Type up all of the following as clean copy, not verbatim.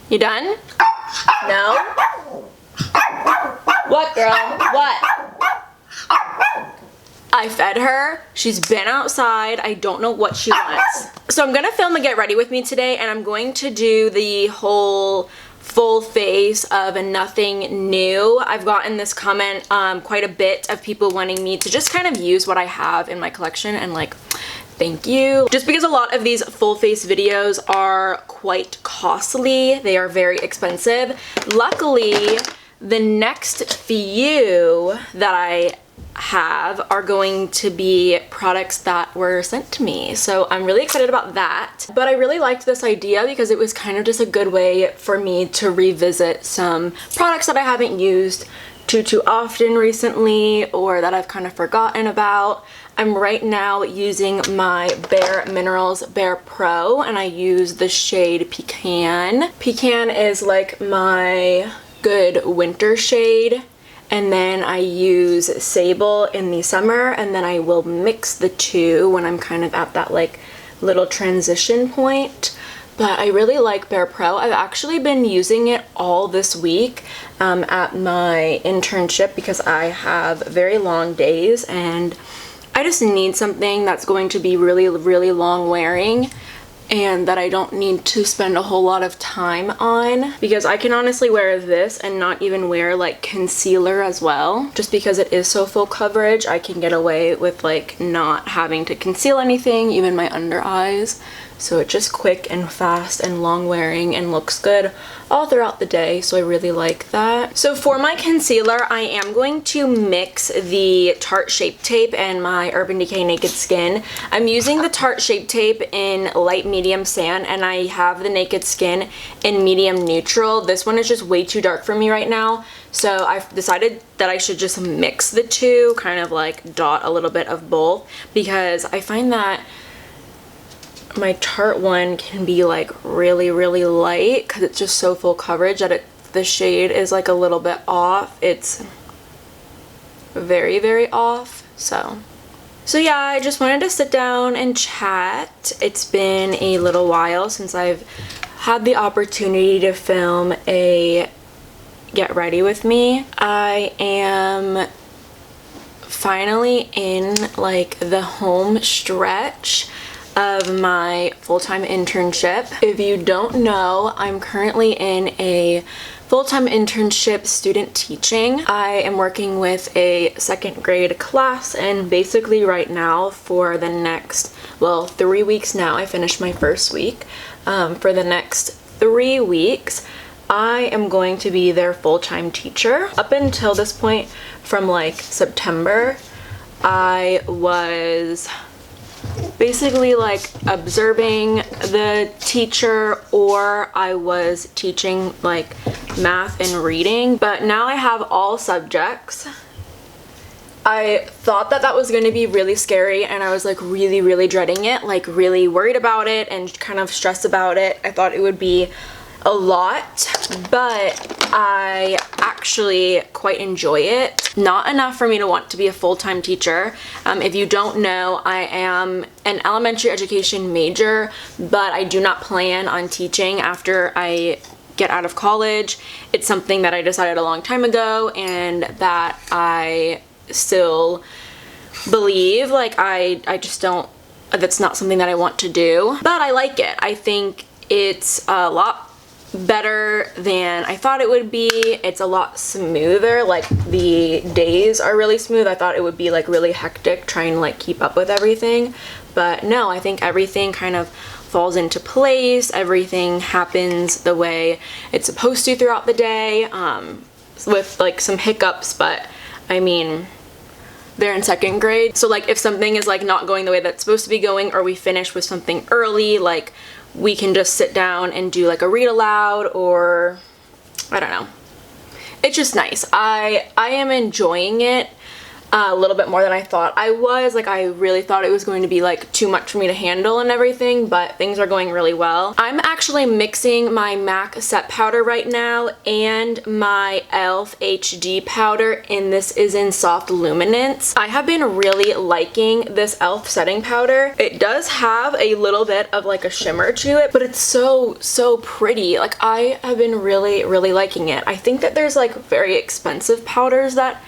You done? No? What, girl? What? I fed her. She's been outside. I don't know what she wants. So I'm gonna film a get ready with me today, and I'm going to do the whole full face of a nothing new. I've gotten this comment quite a bit of people wanting me to just kind of use what I have in my collection, and like, thank you. Just because a lot of these full face videos are quite costly. They are very expensive. Luckily, the next few that I have are going to be products that were sent to me, so I'm really excited about that. But I really liked this idea because it was kind of just a good way for me to revisit some products that I haven't used too often recently, or that I've kind of forgotten about. I'm right now using my Bare Minerals barepro, and I use the shade Pecan. Pecan is like my good winter shade. And then I use Sable in the summer, and then I will mix the two when I'm kind of at that like little transition point. But I really like barepro. I've actually been using it all this week at my internship because I have very long days and I just need something that's going to be really long wearing and that I don't need to spend a whole lot of time on, because I can honestly wear this and not even wear like concealer as well. Just because it is so full coverage, I can get away with like not having to conceal anything, even my under eyes. So it's just quick and fast and long wearing and looks good all throughout the day, so I really like that. So for my concealer, I am going to mix the Tarte Shape Tape and my Urban Decay Naked Skin. I'm using the Tarte Shape Tape in light medium sand, and I have the Naked Skin in medium neutral. This one is just way too dark for me right now, so I've decided that I should just mix the two, kind of like dot a little bit of both, because I find that my Tarte one can be like really light because it's just so full coverage that the shade is like a little bit off. It's very off. So yeah, I just wanted to sit down and chat. It's been a little while since I've had the opportunity to film a get ready with me. I am finally in like the home stretch of my full-time internship. If you don't know, I'm currently in a full-time internship student teaching. I am working with a second grade class, and basically right now for the next, well, 3 weeks now, I finished my first week. For the next 3 weeks, I am going to be their full-time teacher. Up until this point, from like September, I was basically like observing the teacher, or I was teaching like math and reading, but now I have all subjects. I thought that was going to be really scary, and I was like really dreading it, like really worried about it and kind of stressed about it. I thought it would be a lot, but I actually quite enjoy it. Not enough for me to want to be a full-time teacher. If you don't know, I am an elementary education major, but I do not plan on teaching after I get out of college. It's something that I decided a long time ago, and that I still believe, like I just don't, that's not something that I want to do, but I like it. I think it's a lot better than I thought it would be. It's a lot smoother, like the days are really smooth. I thought it would be like really hectic trying to like keep up with everything, but no, I think everything kind of falls into place. Everything happens the way it's supposed to throughout the day, with like some hiccups, but I mean, they're in second grade, so like if something is like not going the way that's supposed to be going, or we finish with something early, like we can just sit down and do like a read aloud, or I don't know. It's just nice. I am enjoying it. a little bit more than I thought I was. Like, I really thought it was going to be like too much for me to handle and everything, but things are going really well. I'm actually mixing my MAC set powder right now and my e.l.f. HD powder, and this is in soft luminance. I have been really liking this e.l.f. setting powder. It does have a little bit of like a shimmer to it, but it's so pretty. Like, I have been really liking it. I think that there's like very expensive powders that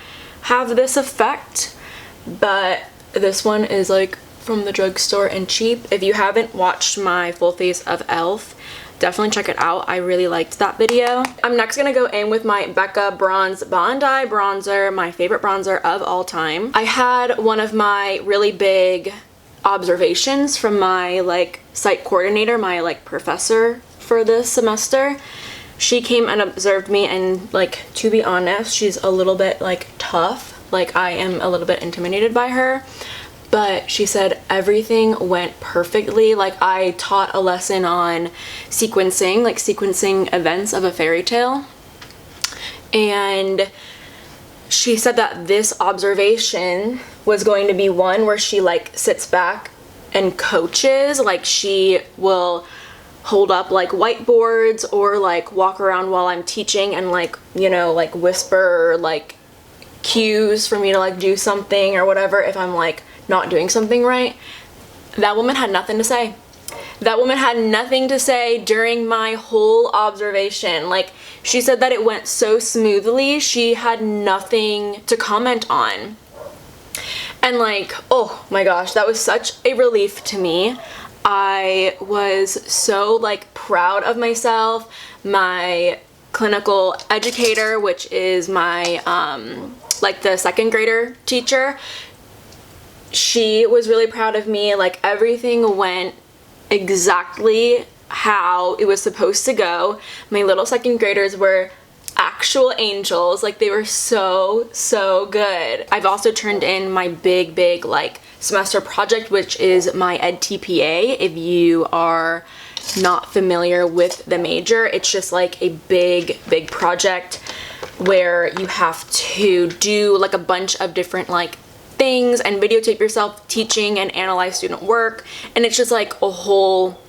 have this effect, but this one is like from the drugstore and cheap. If you haven't watched my full face of e.l.f., definitely check it out. I really liked that video. I'm next gonna go in with my Becca Bronze Bondi bronzer, my favorite bronzer of all time. I had one of my really big observations from my like site coordinator, my like professor for this semester. She came and observed me, and like, to be honest, she's a little bit like tough. Like, I am a little bit intimidated by her, but she said everything went perfectly. Like, I taught a lesson on sequencing, like sequencing events of a fairy tale, and she said that this observation was going to be one where she like sits back and coaches. Like, she will hold up like whiteboards or like walk around while I'm teaching and like, you know, like whisper like cues for me to like do something or whatever if I'm like not doing something right. That woman had nothing to say. That woman had nothing to say during my whole observation. Like, she said that it went so smoothly, she had nothing to comment on. And like, oh my gosh, that was such a relief to me. I was so like proud of myself. My clinical educator, which is my like the second grader teacher, she was really proud of me. Like, everything went exactly how it was supposed to go. My little second graders were actual angels. Like, they were so good. I've also turned in my big like semester project, which is my EdTPA. If you are not familiar with the major, it's just like a big project where you have to do like a bunch of different like things and videotape yourself teaching and analyze student work, and it's just like a whole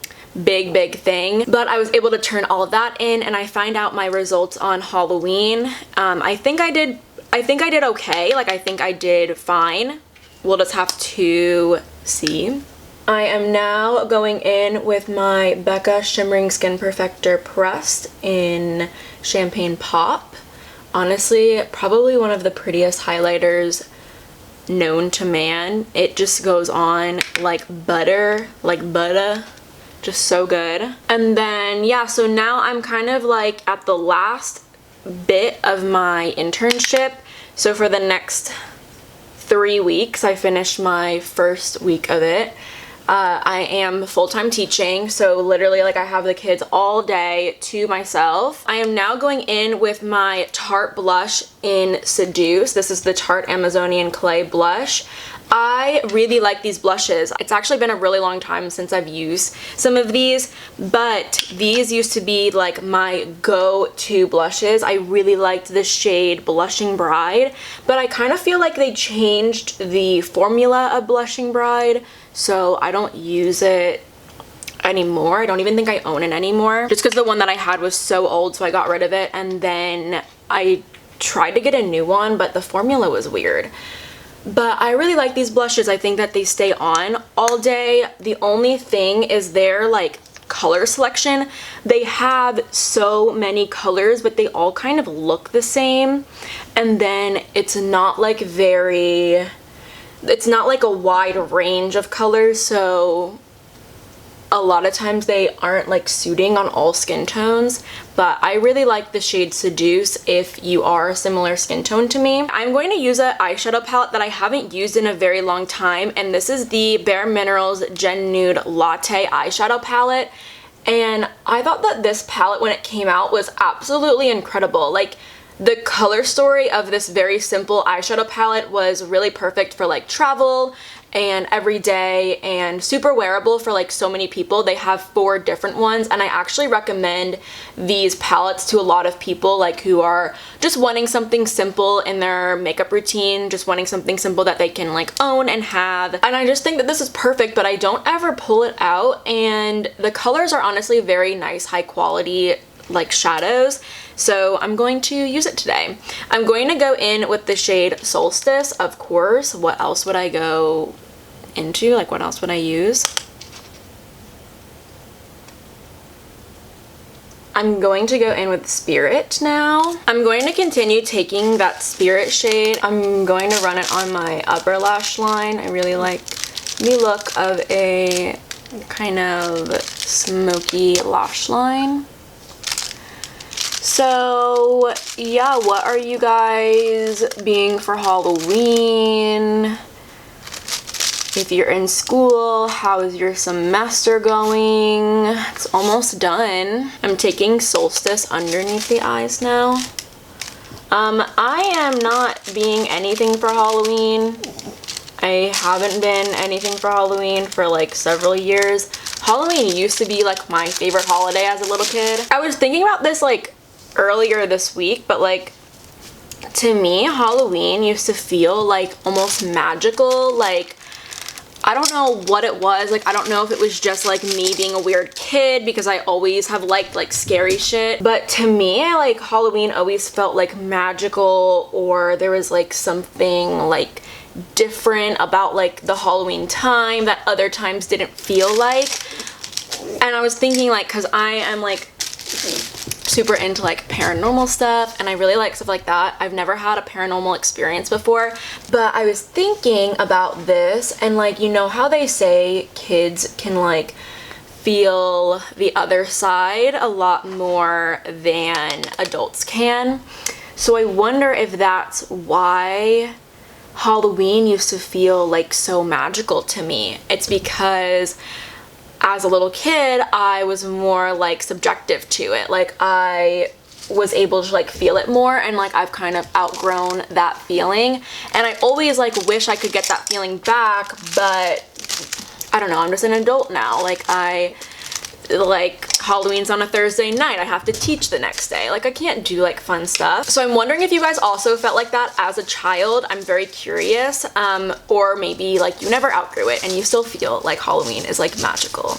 big thing. But I was able to turn all of that in, and I find out my results on Halloween. I think I did okay. Like, I think I did fine. We'll just have to see. I am now going in with my Becca Shimmering Skin Perfector Pressed in Champagne Pop. Honestly, probably one of the prettiest highlighters known to man. It just goes on like butter, just so good. And then, yeah, so now I'm kind of like at the last bit of my internship. So for the next 3 weeks, I finished my first week of it. I am full-time teaching, so literally like I have the kids all day to myself. I am now going in with my Tarte blush in Seduce. This is the Tarte Amazonian Clay blush. I really like these blushes. It's actually been a really long time since I've used some of these, but these used to be like my go-to blushes. I really liked the shade Blushing Bride, but I kind of feel like they changed the formula of Blushing Bride, so I don't use it anymore. I don't even think I own it anymore, just because the one that I had was so old, so I got rid of it, and then I tried to get a new one, but the formula was weird. But I really like these blushes. I think that they stay on all day. The only thing is their like color selection. They have so many colors, but they all kind of look the same. And then it's not like a wide range of colors, so a lot of times they aren't like suiting on all skin tones. But I really like the shade Seduce if you are a similar skin tone to me. I'm going to use an eyeshadow palette that I haven't used in a very long time, and this is the Bare Minerals Gen Nude Latte eyeshadow palette. And I thought that this palette, when it came out, was absolutely incredible. Like, the color story of this very simple eyeshadow palette was really perfect for like travel and everyday and super wearable for like so many people. They have 4 different ones, and I actually recommend these palettes to a lot of people like who are just wanting something simple in their makeup routine, just wanting something simple that they can like own and have. And I just think that this is perfect, but I don't ever pull it out, and the colors are honestly very nice, high quality like shadows. So I'm going to use it today. I'm going to go in with the shade Solstice, of course. What else would I go into? Like, what else would I use? I'm going to go in with Spirit now. I'm going to continue taking that Spirit shade. I'm going to run it on my upper lash line. I really like the look of a kind of smoky lash line. So yeah, what are you guys being for Halloween? If you're in school, how is your semester going? It's almost done. I'm taking Solstice underneath the eyes now. I am not being anything for Halloween. I haven't been anything for Halloween for like several years. Halloween used to be like my favorite holiday as a little kid. I was thinking about this like earlier this week, but like to me Halloween used to feel like almost magical. Like I don't know what it was. Like I don't know if it was just like me being a weird kid because I always have liked like scary shit, but to me like Halloween always felt like magical, or there was like something like different about like the Halloween time that other times didn't feel like. And I was thinking like, because I am like super into like paranormal stuff and I really like stuff like that. I've never had a paranormal experience before, but I was thinking about this, and like, you know how they say kids can like feel the other side a lot more than adults can. So I wonder if that's why Halloween used to feel like so magical to me. It's because as a little kid, I was more like subjective to it. Like I was able to like feel it more, and like I've kind of outgrown that feeling. And I always like wish I could get that feeling back, but I don't know, I'm just an adult now. Like Halloween's on a Thursday night, I have to teach the next day. Like I can't do like fun stuff. So I'm wondering if you guys also felt like that as a child. I'm very curious. Or maybe like you never outgrew it and you still feel like Halloween is like magical.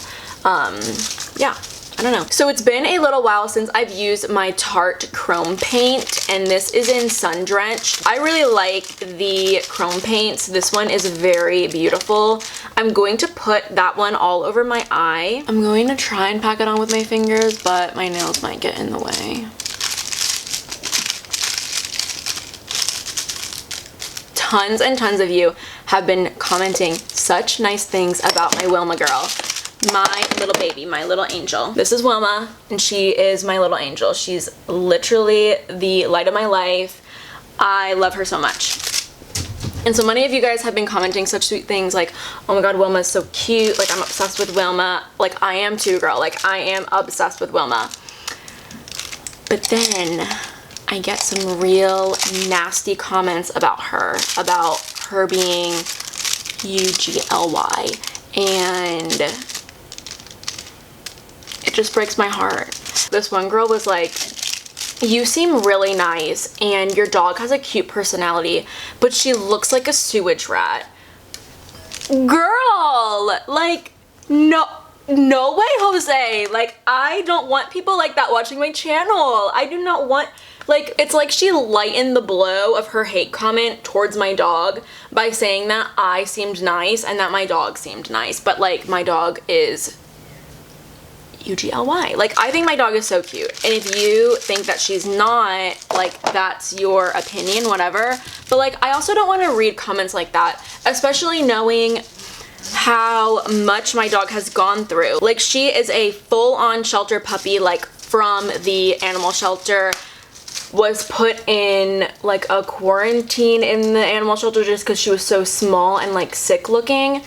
Yeah, I don't know. So it's been a little while since I've used my Tarte chrome paint, and this is in Sun Drenched. I really like the chrome paints. This one is very beautiful. I'm going to put that one all over my eye. I'm going to try and pack it on with my fingers, but my nails might get in the way. Tons and tons of you have been commenting such nice things about my Wilma girl. My little baby, my little angel. This is Wilma, and she is my little angel. She's literally the light of my life. I love her so much. And so many of you guys have been commenting such sweet things like, oh my god, Wilma is so cute. Like I'm obsessed with Wilma. Like I am too, girl. Like I am obsessed with Wilma. But then I get some real nasty comments about her being UGLY, and it just breaks my heart. This one girl was like, you seem really nice and your dog has a cute personality, but she looks like a sewage rat. Girl, like, no way, Jose. Like, I don't want people like that watching my channel. I do not want, like, it's like she lightened the blow of her hate comment towards my dog by saying that I seemed nice and that my dog seemed nice, but like my dog is UGLY. Like, I think my dog is so cute, and if you think that she's not, like, that's your opinion, whatever. But like, I also don't want to read comments like that, especially knowing how much my dog has gone through. Like, she is a full-on shelter puppy, like from the animal shelter, was put in like a quarantine in the animal shelter just because she was so small and like sick looking.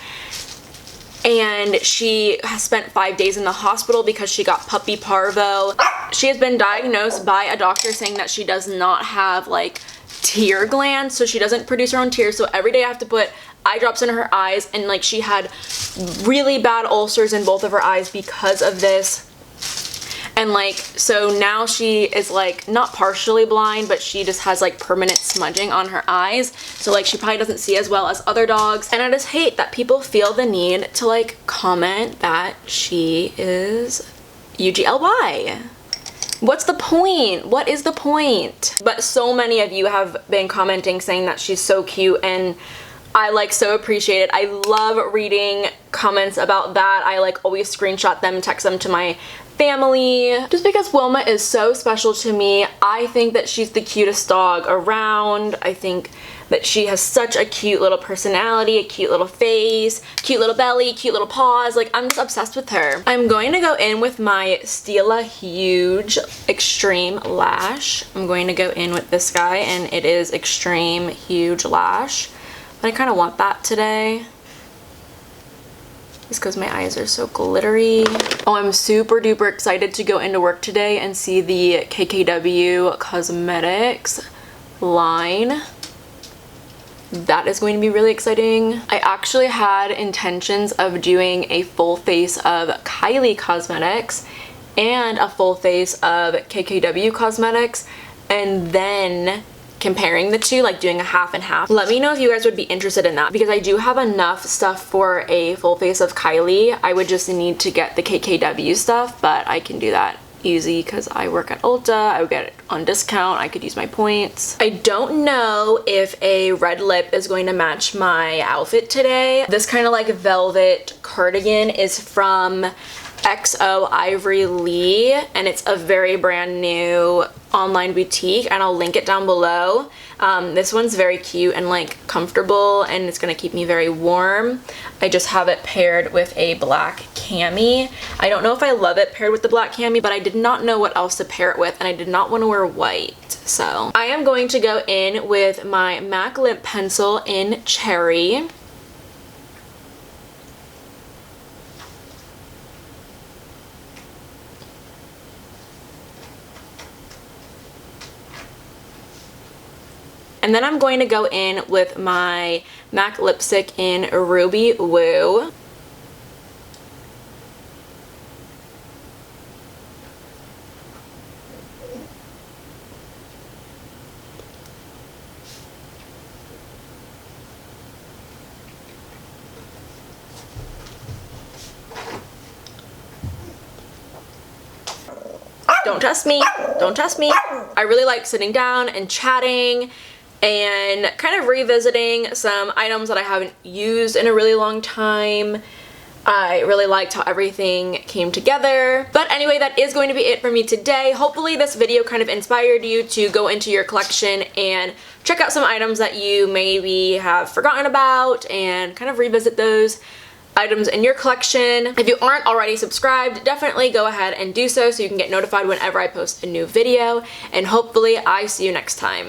And she has spent 5 days in the hospital because she got puppy parvo. She has been diagnosed by a doctor saying that she does not have like tear glands, so she doesn't produce her own tears. So every day I have to put eye drops in her eyes, and like she had really bad ulcers in both of her eyes because of this. And like, so now she is like not partially blind, but she just has like permanent smudging on her eyes. So like she probably doesn't see as well as other dogs. And I just hate that people feel the need to like comment that she is UGLY. What's the point? What is the point? But so many of you have been commenting saying that she's so cute, and I like so appreciate it. I love reading comments about that. I like always screenshot them, text them to my family, just because Wilma is so special to me. I think that she's the cutest dog around. I think that she has such a cute little personality, a cute little face, cute little belly, cute little paws. Like, I'm just obsessed with her. I'm going to go in with my Stila Huge Extreme Lash. I'm going to go in with this guy, and it is Extreme Huge Lash. But I kind of want that today, just because my eyes are so glittery. Oh, I'm super duper excited to go into work today and see the KKW Cosmetics line. That is going to be really exciting. I actually had intentions of doing a full face of Kylie Cosmetics and a full face of KKW Cosmetics, and then comparing the two, like doing a half and half. Let me know if you guys would be interested in that, because I do have enough stuff for a full face of Kylie. I would just need to get the KKW stuff, but I can do that easy because I work at Ulta. I would get it on discount. I could use my points. I don't know if a red lip is going to match my outfit today. This kind of like velvet cardigan is from XO Ivory Lee, and it's a very brand new online boutique, and I'll link it down below. This one's very cute and like comfortable, and it's gonna keep me very warm. I just have it paired with a black cami. I don't know if I love it paired with the black cami, but I did not know what else to pair it with, and I did not want to wear white. So I am going to go in with my MAC lip pencil in Cherry. And then I'm going to go in with my MAC lipstick in Ruby Woo. Don't test me. Don't test me. I really like sitting down and chatting and kind of revisiting some items that I haven't used in a really long time. I really liked how everything came together. But anyway, that is going to be it for me today. Hopefully this video kind of inspired you to go into your collection and check out some items that you maybe have forgotten about and kind of revisit those items in your collection. If you aren't already subscribed, definitely go ahead and do so you can get notified whenever I post a new video. And hopefully I see you next time.